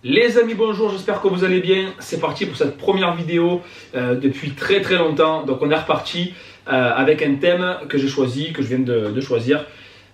Les amis, bonjour, j'espère que vous allez bien. C'est parti pour cette première vidéo depuis très longtemps. Donc on est reparti avec un thème que j'ai choisi, que je viens de choisir.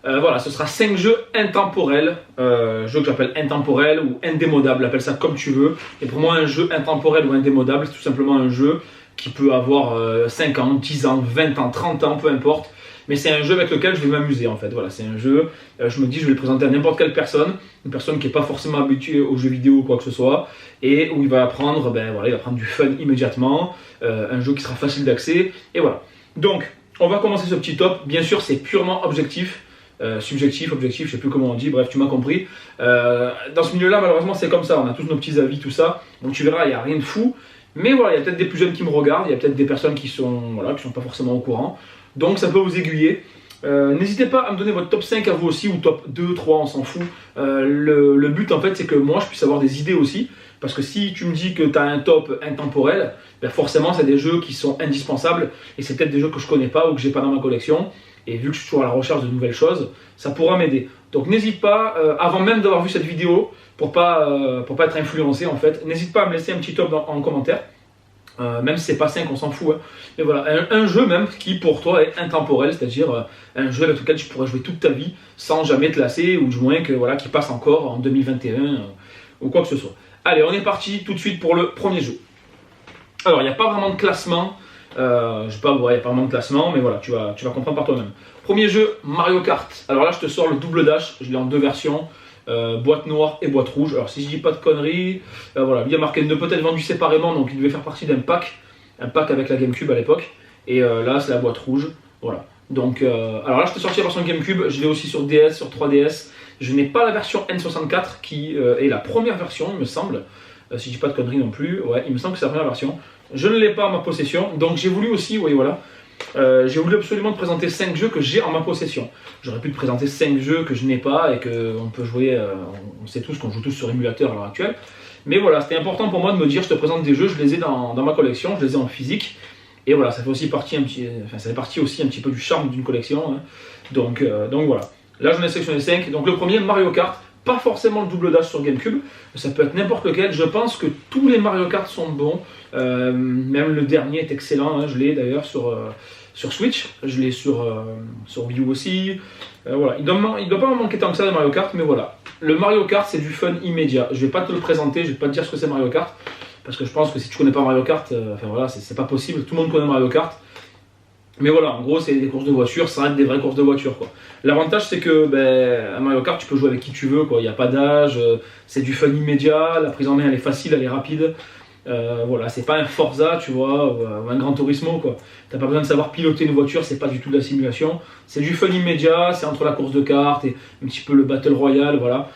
Voilà, ce sera 5 jeux intemporels, jeux que j'appelle intemporels ou indémodables, appelle ça comme tu veux. Et pour moi, un jeu intemporel ou indémodable, c'est tout simplement un jeu qui peut avoir 5 ans, 10 ans, 20 ans, 30 ans, peu importe. Mais c'est un jeu avec lequel je vais m'amuser en fait. Voilà, c'est un jeu, je me dis, je vais le présenter à n'importe quelle personne, une personne qui n'est pas forcément habituée aux jeux vidéo ou quoi que ce soit, et où il va apprendre, voilà, il va prendre du fun immédiatement, un jeu qui sera facile d'accès, et voilà. Donc, on va commencer ce petit top. Bien sûr, c'est purement objectif. Subjectif, objectif, je sais plus comment on dit, bref, tu m'as compris. Dans ce milieu-là, malheureusement, c'est comme ça, on a tous nos petits avis, tout ça. Donc tu verras, il n'y a rien de fou. Mais voilà, il y a peut-être des plus jeunes qui me regardent, il y a peut-être des personnes qui sont pas forcément au courant. Donc ça peut vous aiguiller. N'hésitez pas à me donner votre top 5 à vous aussi, ou top 2, 3, on s'en fout. Le but en fait, c'est que moi je puisse avoir des idées aussi. Parce que si tu me dis que tu as un top intemporel, ben forcément c'est des jeux qui sont indispensables. Et c'est peut-être des jeux que je connais pas ou que j'ai pas dans ma collection. Et vu que je suis toujours à la recherche de nouvelles choses, ça pourra m'aider. Donc n'hésite pas, avant même d'avoir vu cette vidéo, pour pas être influencé en fait, n'hésite pas à me laisser un petit top en commentaire. Même si c'est pas 5, on s'en fout. Hein. Mais voilà, un jeu même qui pour toi est intemporel, c'est-à-dire un jeu avec lequel tu pourrais jouer toute ta vie sans jamais te lasser, ou du moins que voilà, qui passe encore en 2021 ou quoi que ce soit. Allez, on est parti tout de suite pour le premier jeu. Alors, il n'y a pas vraiment de classement. Je sais pas, ouais, pas vraiment de classement, mais voilà, tu vas comprendre par toi-même. Premier jeu, Mario Kart. Alors là, je te sors le double dash, je l'ai en deux versions, boîte noire et boîte rouge. Alors si je dis pas de conneries, voilà, il y a marqué ne peut être vendu séparément, donc il devait faire partie d'un pack, un pack avec la GameCube à l'époque. Et là, c'est la boîte rouge, voilà. Donc, alors là, je t'ai sorti la version GameCube, je l'ai aussi sur DS, sur 3DS. Je n'ai pas la version N64 qui est la première version, il me semble. Si je dis pas de conneries non plus, ouais, il me semble que c'est la première version. Je ne l'ai pas en ma possession, donc j'ai voulu aussi, oui voilà, j'ai voulu absolument te présenter 5 jeux que j'ai en ma possession. J'aurais pu te présenter 5 jeux que je n'ai pas et qu'on peut jouer, on sait tous qu'on joue tous sur émulateur à l'heure actuelle. Mais voilà, c'était important pour moi de me dire, je te présente des jeux, je les ai dans ma collection, je les ai en physique. Et voilà, ça fait aussi partie ça fait partie aussi un petit peu du charme d'une collection. Hein. Donc voilà, là j'en ai sélectionné 5. Donc le premier, Mario Kart. Pas forcément le double dash sur GameCube, ça peut être n'importe lequel. Je pense que tous les Mario Kart sont bons. Même le dernier est excellent, hein. Je l'ai d'ailleurs sur Switch, je l'ai sur Wii U aussi. Voilà. Il doit pas m'en manquer tant que ça de Mario Kart, mais voilà. Le Mario Kart, c'est du fun immédiat. Je vais pas te le présenter, je vais pas te dire ce que c'est Mario Kart, parce que je pense que si tu connais pas Mario Kart, enfin voilà, c'est pas possible. Tout le monde connaît Mario Kart. Mais voilà, en gros, c'est des courses de voiture, ça reste des vraies courses de voiture, quoi. L'avantage, c'est que à Mario Kart, tu peux jouer avec qui tu veux, quoi. Il n'y a pas d'âge, c'est du fun immédiat, la prise en main, elle est facile, elle est rapide. Voilà, c'est pas un Forza, tu vois, ou un Gran Turismo, quoi. T'as pas besoin de savoir piloter une voiture, c'est pas du tout de la simulation. C'est du fun immédiat, c'est entre la course de cartes et un petit peu le Battle Royale, voilà.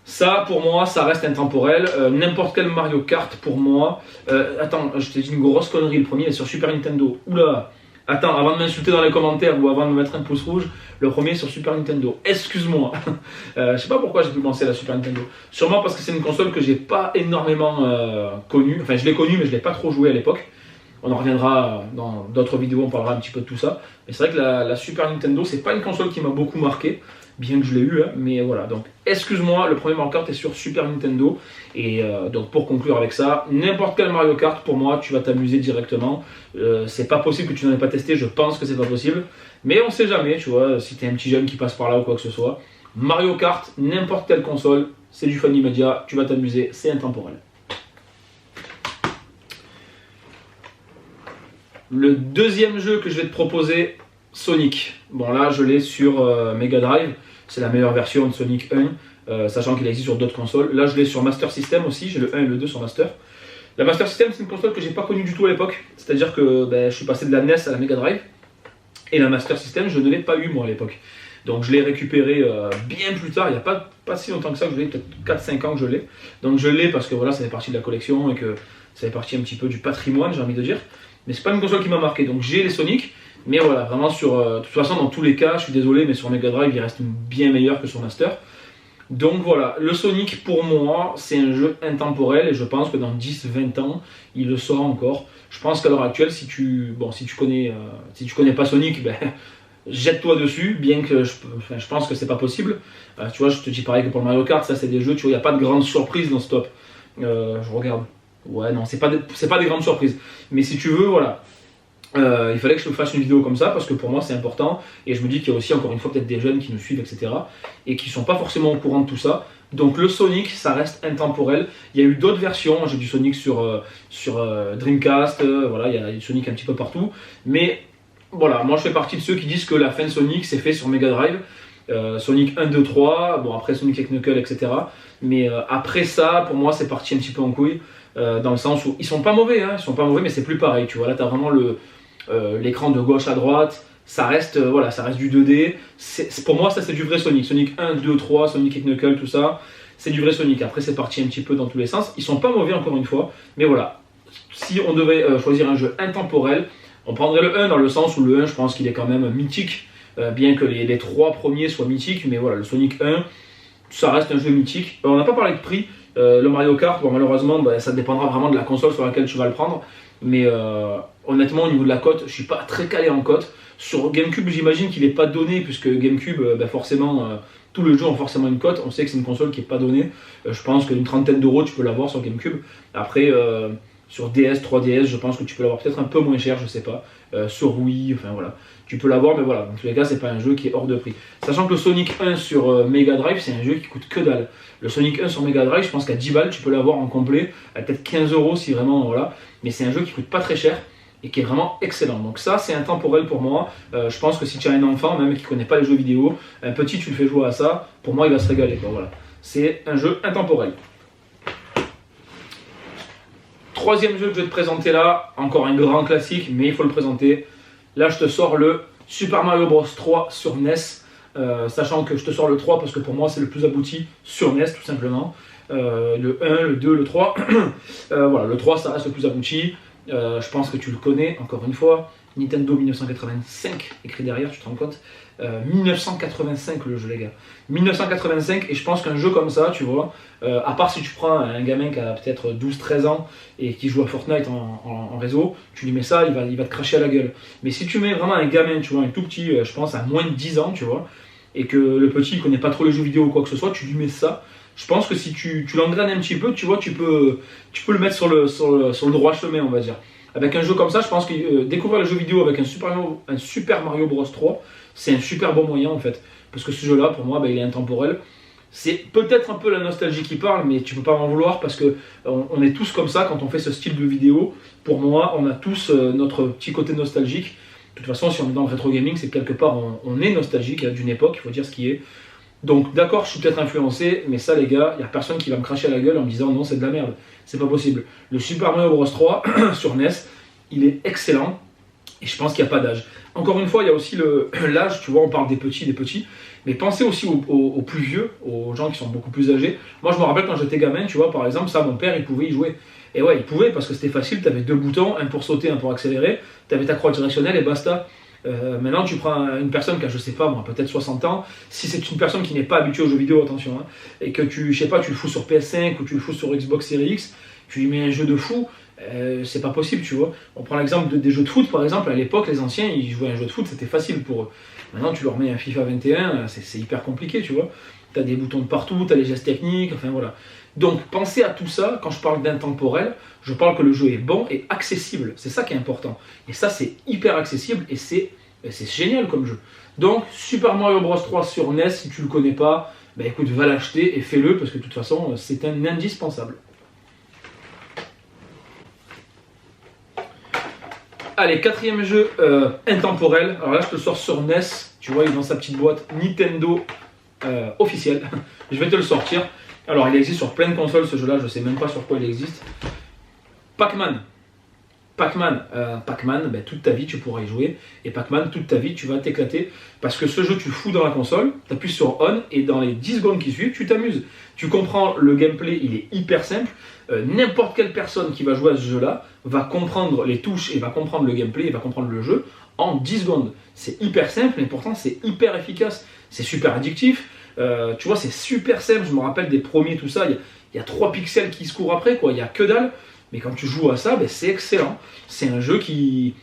Ça, pour moi, ça reste intemporel. N'importe quel Mario Kart, pour moi... attends, je t'ai dit une grosse connerie, le premier est sur Super Nintendo. Oula! Attends, avant de m'insulter dans les commentaires ou avant de me mettre un pouce rouge, le premier est sur Super Nintendo. Excuse-moi. Je sais pas pourquoi j'ai pu penser à la Super Nintendo. Sûrement parce que c'est une console que j'ai pas énormément connue. Enfin, je l'ai connue, mais je l'ai pas trop jouée à l'époque. On en reviendra dans d'autres vidéos, on parlera un petit peu de tout ça. Mais c'est vrai que la Super Nintendo, c'est pas une console qui m'a beaucoup marqué, bien que je l'ai eu, hein, mais voilà. Donc, excuse-moi, le premier Mario Kart est sur Super Nintendo. Et donc, pour conclure avec ça, n'importe quel Mario Kart, pour moi, tu vas t'amuser directement. C'est pas possible que tu n'en aies pas testé, je pense que c'est pas possible. Mais on sait jamais, tu vois, si t'es un petit jeune qui passe par là ou quoi que ce soit. Mario Kart, n'importe quelle console, c'est du fun immédiat, tu vas t'amuser, c'est intemporel. Le deuxième jeu que je vais te proposer, Sonic. Bon là je l'ai sur Mega Drive, c'est la meilleure version de Sonic 1, sachant qu'il existe sur d'autres consoles. Là je l'ai sur Master System aussi, j'ai le 1 et le 2 sur Master. La Master System c'est une console que j'ai pas connue du tout à l'époque, c'est-à-dire que je suis passé de la NES à la Mega Drive, et la Master System je ne l'ai pas eu moi à l'époque. Donc je l'ai récupéré bien plus tard, il n'y a pas si longtemps que ça que je l'ai, peut-être 4-5 ans que je l'ai. Donc je l'ai parce que voilà, ça fait partie de la collection et que ça fait partie un petit peu du patrimoine, j'ai envie de dire. Mais c'est pas une console qui m'a marqué, donc j'ai les Sonic, mais voilà, vraiment de toute façon dans tous les cas, je suis désolé, mais sur Mega Drive il reste bien meilleur que sur Master. Donc voilà, le Sonic pour moi, c'est un jeu intemporel et je pense que dans 10-20 ans, il le sera encore. Je pense qu'à l'heure actuelle, si tu connais pas Sonic, jette-toi dessus, bien que je pense que c'est pas possible. Tu vois, je te dis pareil que pour le Mario Kart, ça c'est des jeux, tu vois, il n'y a pas de grande surprise dans ce top. Je regarde. Ouais, non, c'est pas des grandes surprises. Mais si tu veux, voilà. Il fallait que je te fasse une vidéo comme ça parce que pour moi c'est important et je me dis qu'il y a aussi encore une fois peut-être des jeunes qui nous suivent etc et qui sont pas forcément au courant de tout ça. Donc le Sonic ça reste intemporel. Il y a eu d'autres versions, j'ai du Sonic sur Dreamcast, voilà, il y a du Sonic un petit peu partout, mais voilà, moi je fais partie de ceux qui disent que la fin de Sonic c'est fait sur Mega Drive. Sonic 1, 2, 3, bon après Sonic et Knuckles etc. Mais après ça pour moi c'est parti un petit peu en couille. Dans le sens où ils sont pas mauvais, hein, ils sont pas mauvais mais c'est plus pareil, tu vois, là t'as vraiment l'écran de gauche à droite, ça reste, voilà, ça reste du 2D. Pour moi, ça c'est du vrai Sonic. Sonic 1, 2, 3, Sonic et Knuckles, tout ça, c'est du vrai Sonic. Après, c'est parti un petit peu dans tous les sens. Ils sont pas mauvais encore une fois, mais voilà. Si on devait choisir un jeu intemporel, on prendrait le 1 dans le sens où le 1, je pense qu'il est quand même mythique, bien que les 3 premiers soient mythiques, mais voilà, le Sonic 1, ça reste un jeu mythique. On n'a pas parlé de prix. Le Mario Kart, bon, malheureusement, ça dépendra vraiment de la console sur laquelle tu vas le prendre. Mais honnêtement, au niveau de la cote, je suis pas très calé en cote. Sur GameCube, j'imagine qu'il n'est pas donné, puisque GameCube, forcément, tous les jeux ont forcément une cote. On sait que c'est une console qui n'est pas donnée. Je pense qu'une trentaine d'euros, tu peux l'avoir sur GameCube. Après, sur DS, 3DS, je pense que tu peux l'avoir peut-être un peu moins cher, je sais pas. Sur Wii, enfin voilà. Tu peux l'avoir, mais voilà, dans tous les cas, c'est pas un jeu qui est hors de prix. Sachant que le Sonic 1 sur Mega Drive, c'est un jeu qui coûte que dalle. Le Sonic 1 sur Mega Drive, je pense qu'à 10 balles, tu peux l'avoir en complet, à peut-être 15 euros si vraiment, voilà. Mais c'est un jeu qui coûte pas très cher et qui est vraiment excellent. Donc ça, c'est intemporel pour moi. Je pense que si tu as un enfant, même qui connaît pas les jeux vidéo, un petit, tu le fais jouer à ça, pour moi, il va se régaler. Bon, voilà. C'est un jeu intemporel. Troisième jeu que je vais te présenter là, encore un grand classique, mais il faut le présenter. Là, je te sors le Super Mario Bros 3 sur NES, sachant que je te sors le 3 parce que pour moi, c'est le plus abouti sur NES, tout simplement. Le 1, le 2, le 3. Voilà, le 3, ça reste le plus abouti. Je pense que tu le connais, encore une fois. Nintendo 1985, écrit derrière, tu te rends compte. 1985 le jeu, les gars. 1985, et je pense qu'un jeu comme ça, tu vois, à part si tu prends un gamin qui a peut-être 12-13 ans et qui joue à Fortnite en réseau, tu lui mets ça, il va te cracher à la gueule. Mais si tu mets vraiment un gamin, tu vois, un tout petit, je pense à moins de 10 ans, tu vois, et que le petit il connaît pas trop les jeux vidéo ou quoi que ce soit, tu lui mets ça. Je pense que si tu l'engraines un petit peu, tu vois, tu peux le mettre sur le droit chemin, on va dire. Avec un jeu comme ça, je pense que découvrir le jeu vidéo avec un Super Mario Bros 3, c'est un super bon moyen en fait. Parce que ce jeu-là, pour moi, il est intemporel. C'est peut-être un peu la nostalgie qui parle, mais tu peux pas m'en vouloir parce que on est tous comme ça quand on fait ce style de vidéo. Pour moi, on a tous notre petit côté nostalgique. De toute façon, si on est dans le rétro gaming, c'est que quelque part on est nostalgique d'une époque, il faut dire ce qui est. Donc d'accord, je suis peut-être influencé, mais ça les gars, il n'y a personne qui va me cracher à la gueule en me disant non, c'est de la merde. C'est pas possible. Le Super Mario Bros 3 sur NES, il est excellent et je pense qu'il n'y a pas d'âge. Encore une fois, il y a aussi l'âge, tu vois, on parle des petits, mais pensez aussi aux plus vieux, aux gens qui sont beaucoup plus âgés. Moi je me rappelle quand j'étais gamin, tu vois, par exemple, ça, mon père, il pouvait y jouer. Et ouais, il pouvait parce que c'était facile, tu avais 2 boutons, un pour sauter, un pour accélérer, tu avais ta croix directionnelle et basta. Maintenant, tu prends une personne qui a, je sais pas moi, peut-être 60 ans, si c'est une personne qui n'est pas habituée aux jeux vidéo, attention, hein, et que tu le fous sur PS5 ou tu le fous sur Xbox Series X, tu lui mets un jeu de fou, c'est pas possible, tu vois. On prend l'exemple des jeux de foot, par exemple, à l'époque, les anciens, ils jouaient à un jeu de foot, c'était facile pour eux. Maintenant, tu leur mets un FIFA 21, c'est hyper compliqué, tu vois. T'as des boutons de partout, t'as les gestes techniques, enfin voilà. Donc, pensez à tout ça, quand je parle d'intemporel, je parle que le jeu est bon et accessible, c'est ça qui est important. Et ça, c'est hyper accessible et c'est génial comme jeu. Donc, Super Mario Bros 3 sur NES, si tu le connais pas, écoute, va l'acheter et fais-le, parce que de toute façon, c'est un indispensable. Allez, quatrième jeu intemporel. Alors là, je te le sors sur NES. Tu vois, il est dans sa petite boîte Nintendo officielle. Je vais te le sortir. Alors, il existe sur plein de consoles, ce jeu-là. Je ne sais même pas sur quoi il existe. Pac-Man. Pac-Man, toute ta vie, tu pourras y jouer. Et Pac-Man, toute ta vie, tu vas t'éclater. Parce que ce jeu, tu le fous dans la console, tu appuies sur On, et dans les 10 secondes qui suivent, tu t'amuses. Tu comprends le gameplay, il est hyper simple. N'importe quelle personne qui va jouer à ce jeu-là va comprendre les touches et va comprendre le gameplay et va comprendre le jeu en 10 secondes. C'est hyper simple, mais pourtant c'est hyper efficace. C'est super addictif. Tu vois, c'est super simple. Je me rappelle des premiers, tout ça. Il y a 3 pixels qui se courent après, quoi. Il n'y a que dalle. Mais quand tu joues à ça, c'est excellent. C'est un jeu qui...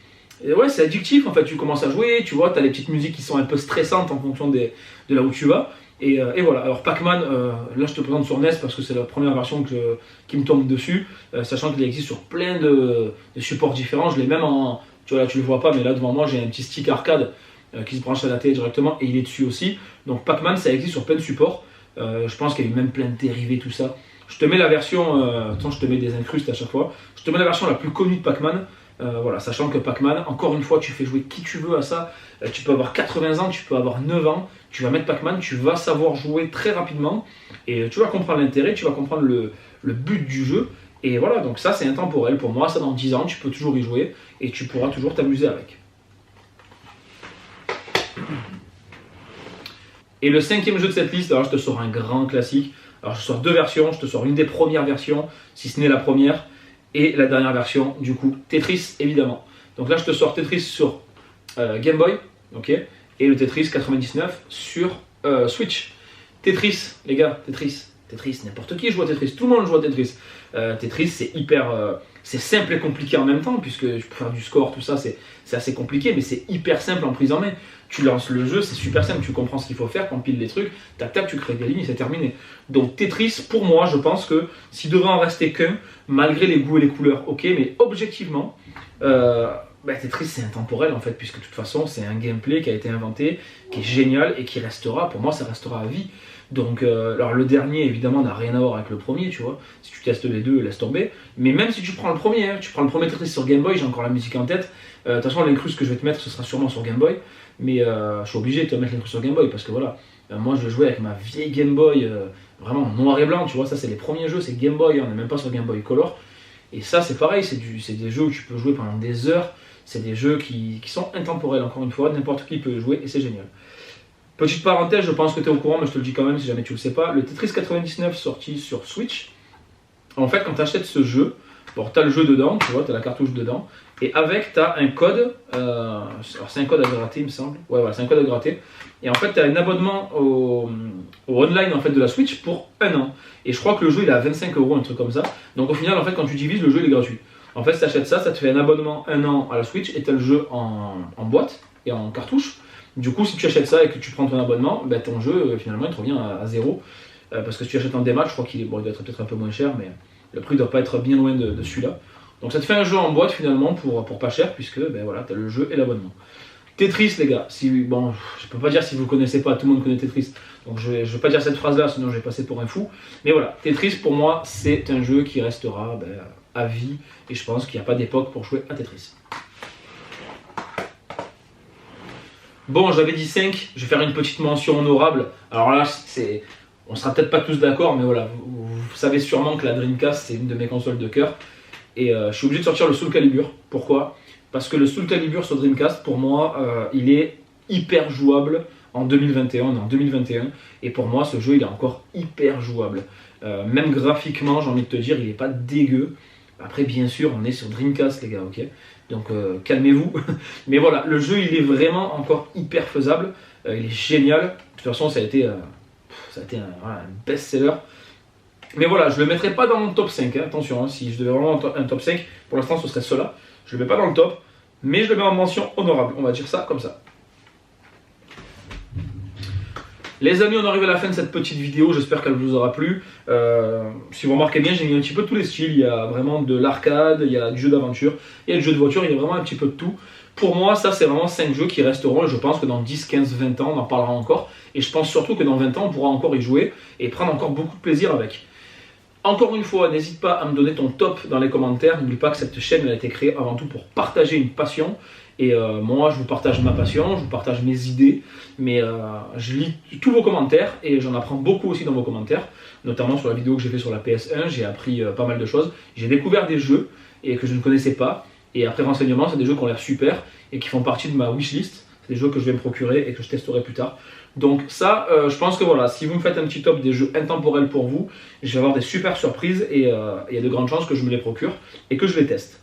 Ouais, c'est addictif, en fait. Tu commences à jouer, tu vois, tu as les petites musiques qui sont un peu stressantes en fonction de là où tu vas. Et voilà, alors Pac-Man, là je te présente sur NES parce que c'est la première version qui me tombe dessus, sachant qu'il existe sur plein de supports différents. Je l'ai même en, tu vois là tu le vois pas, mais là devant moi j'ai un petit stick arcade qui se branche à la télé directement et il est dessus aussi. Donc Pac-Man ça existe sur plein de supports, je pense qu'il y a eu même plein de dérivés, tout ça. Je te mets la version, attends je te mets des incrustes à chaque fois, je te mets la version la plus connue de Pac-Man. Voilà, sachant que Pac-Man, encore une fois, tu fais jouer qui tu veux à ça. Tu peux avoir 80 ans, tu peux avoir 9 ans, tu vas mettre Pac-Man, tu vas savoir jouer très rapidement et tu vas comprendre l'intérêt, tu vas comprendre le but du jeu. Et voilà, donc ça c'est intemporel. Pour moi, ça dans 10 ans, tu peux toujours y jouer et tu pourras toujours t'amuser avec. Et le 5e jeu de cette liste, alors je te sors un grand classique. Alors je te sors deux versions, je te sors une des premières versions, si ce n'est la première. Et la dernière version, du coup, Tetris évidemment. Donc là, je te sors Tetris sur Game Boy, ok, et le Tetris 99 sur Switch. Tetris, les gars, Tetris, n'importe qui joue à Tetris, tout le monde joue à Tetris. Tetris, c'est hyper, c'est simple et compliqué en même temps, puisque tu peux faire du score, tout ça, c'est assez compliqué, mais c'est hyper simple en prise en main. Tu lances le jeu, c'est super simple, tu comprends ce qu'il faut faire, t'empiles les trucs, tac tac, tu crées des lignes, c'est terminé. Donc Tetris, pour moi, je pense que s'il devait en rester qu'un, malgré les goûts et les couleurs, ok, mais objectivement, Tetris c'est intemporel en fait, puisque de toute façon c'est un gameplay qui a été inventé, qui est génial et qui restera, pour moi ça restera à vie. Donc, alors le dernier évidemment n'a rien à voir avec le premier, tu vois. Si tu testes les deux, laisse tomber. Mais même si tu prends le premier, tu prends le premier Tetris sur Game Boy, j'ai encore la musique en tête. De toute façon, l'incruste que je vais te mettre, ce sera sûrement sur Game Boy. Mais je suis obligé de te mettre l'incruste sur Game Boy parce que voilà, moi je jouais avec ma vieille Game Boy, vraiment en noir et blanc, tu vois. Ça, c'est les premiers jeux, c'est Game Boy, on n'est même pas sur Game Boy Color. Et ça, c'est pareil, c'est des jeux où tu peux jouer pendant des heures. C'est des jeux qui sont intemporels, encore une fois, n'importe qui peut jouer et c'est génial. Petite parenthèse, je pense que tu es au courant, mais je te le dis quand même si jamais tu le sais pas. Le Tetris 99 sorti sur Switch, en fait, quand tu achètes ce jeu, bon, tu as le jeu dedans, tu vois, tu as la cartouche dedans, et avec, tu as un code, alors c'est un code à gratter, il me semble. Ouais, voilà, c'est un code à gratter. Et en fait, tu as un abonnement au online en fait, de la Switch pour 1 an. Et je crois que le jeu, il est à 25 €, un truc comme ça. Donc au final, en fait, quand tu divises, le jeu, il est gratuit. En fait, si tu achètes ça, ça te fait un abonnement 1 an à la Switch, et tu as le jeu en boîte et en cartouche. Du coup, si tu achètes ça et que tu prends ton abonnement, ben, ton jeu, finalement, il te revient à 0. Parce que si tu achètes en démat, je crois qu'il doit être peut-être un peu moins cher, mais le prix ne doit pas être bien loin de celui-là. Donc ça te fait un jeu en boîte, finalement, pour pas cher, puisque ben, voilà, tu as le jeu et l'abonnement. Tetris, les gars, bon, je peux pas dire si vous ne connaissez pas, tout le monde connaît Tetris. Donc je ne vais pas dire cette phrase-là, sinon je vais passer pour un fou. Mais voilà, Tetris, pour moi, c'est un jeu qui restera à vie. Et je pense qu'il n'y a pas d'époque pour jouer à Tetris. Bon, j'avais dit 5, je vais faire une petite mention honorable. Alors là, on sera peut-être pas tous d'accord, mais voilà, vous savez sûrement que la Dreamcast, c'est une de mes consoles de cœur. Et je suis obligé de sortir le Soul Calibur. Pourquoi ? Parce que le Soul Calibur sur Dreamcast, pour moi, il est hyper jouable en 2021, on est en 2021. Et pour moi, ce jeu, il est encore hyper jouable. Même graphiquement, j'ai envie de te dire, il n'est pas dégueu. Après, bien sûr, on est sur Dreamcast, les gars, ok ? Donc calmez-vous. Mais voilà, le jeu il est vraiment encore hyper faisable. Il est génial. De toute façon, ça a été un best-seller. Mais voilà, je ne le mettrai pas dans mon top 5. Hein. Attention, hein, si je devais vraiment un top 5, pour l'instant ce serait cela. Je ne le mets pas dans le top, mais je le mets en mention honorable. On va dire ça comme ça. Les amis, on arrive à la fin de cette petite vidéo, j'espère qu'elle vous aura plu. Si vous remarquez bien, j'ai mis un petit peu tous les styles. Il y a vraiment de l'arcade, il y a du jeu d'aventure, il y a du jeu de voiture, il y a vraiment un petit peu de tout. Pour moi, ça c'est vraiment 5 jeux qui resteront et je pense que dans 10, 15, 20 ans, on en parlera encore. Et je pense surtout que dans 20 ans, on pourra encore y jouer et prendre encore beaucoup de plaisir avec. Encore une fois, n'hésite pas à me donner ton top dans les commentaires. N'oublie pas que cette chaîne elle a été créée avant tout pour partager une passion. Et moi, je vous partage ma passion, je vous partage mes idées, mais je lis tous vos commentaires et j'en apprends beaucoup aussi dans vos commentaires, notamment sur la vidéo que j'ai fait sur la PS1, j'ai appris pas mal de choses. J'ai découvert des jeux et que je ne connaissais pas, et après renseignement, c'est des jeux qui ont l'air super et qui font partie de ma wishlist. C'est des jeux que je vais me procurer et que je testerai plus tard. Donc ça, je pense que voilà, si vous me faites un petit top des jeux intemporels pour vous, je vais avoir des super surprises et il y a de grandes chances que je me les procure et que je les teste.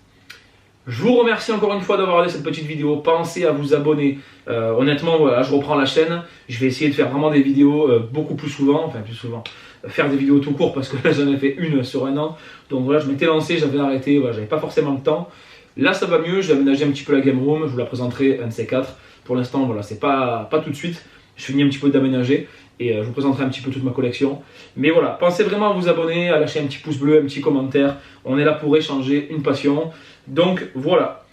Je vous remercie encore une fois d'avoir regardé cette petite vidéo. Pensez à vous abonner. Honnêtement, voilà, je reprends la chaîne. Je vais essayer de faire vraiment des vidéos beaucoup plus souvent. Enfin, plus souvent. Faire des vidéos tout court parce que là, j'en ai fait une sur 1 an. Donc voilà, je m'étais lancé, j'avais arrêté. Voilà, j'avais pas forcément le temps. Là, ça va mieux. J'ai aménagé un petit peu la game room. Je vous la présenterai un de ces 4. Pour l'instant, voilà, c'est pas tout de suite. Je finis un petit peu d'aménager. et je vous présenterai un petit peu toute ma collection. Mais voilà, pensez vraiment à vous abonner, à lâcher un petit pouce bleu, un petit commentaire. On est là pour échanger une passion. Donc voilà,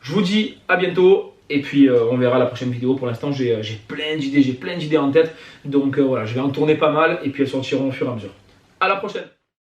je vous dis à bientôt et puis on verra la prochaine vidéo. Pour l'instant, j'ai plein d'idées en tête. Donc voilà, je vais en tourner pas mal et puis elles sortiront au fur et à mesure. À la prochaine!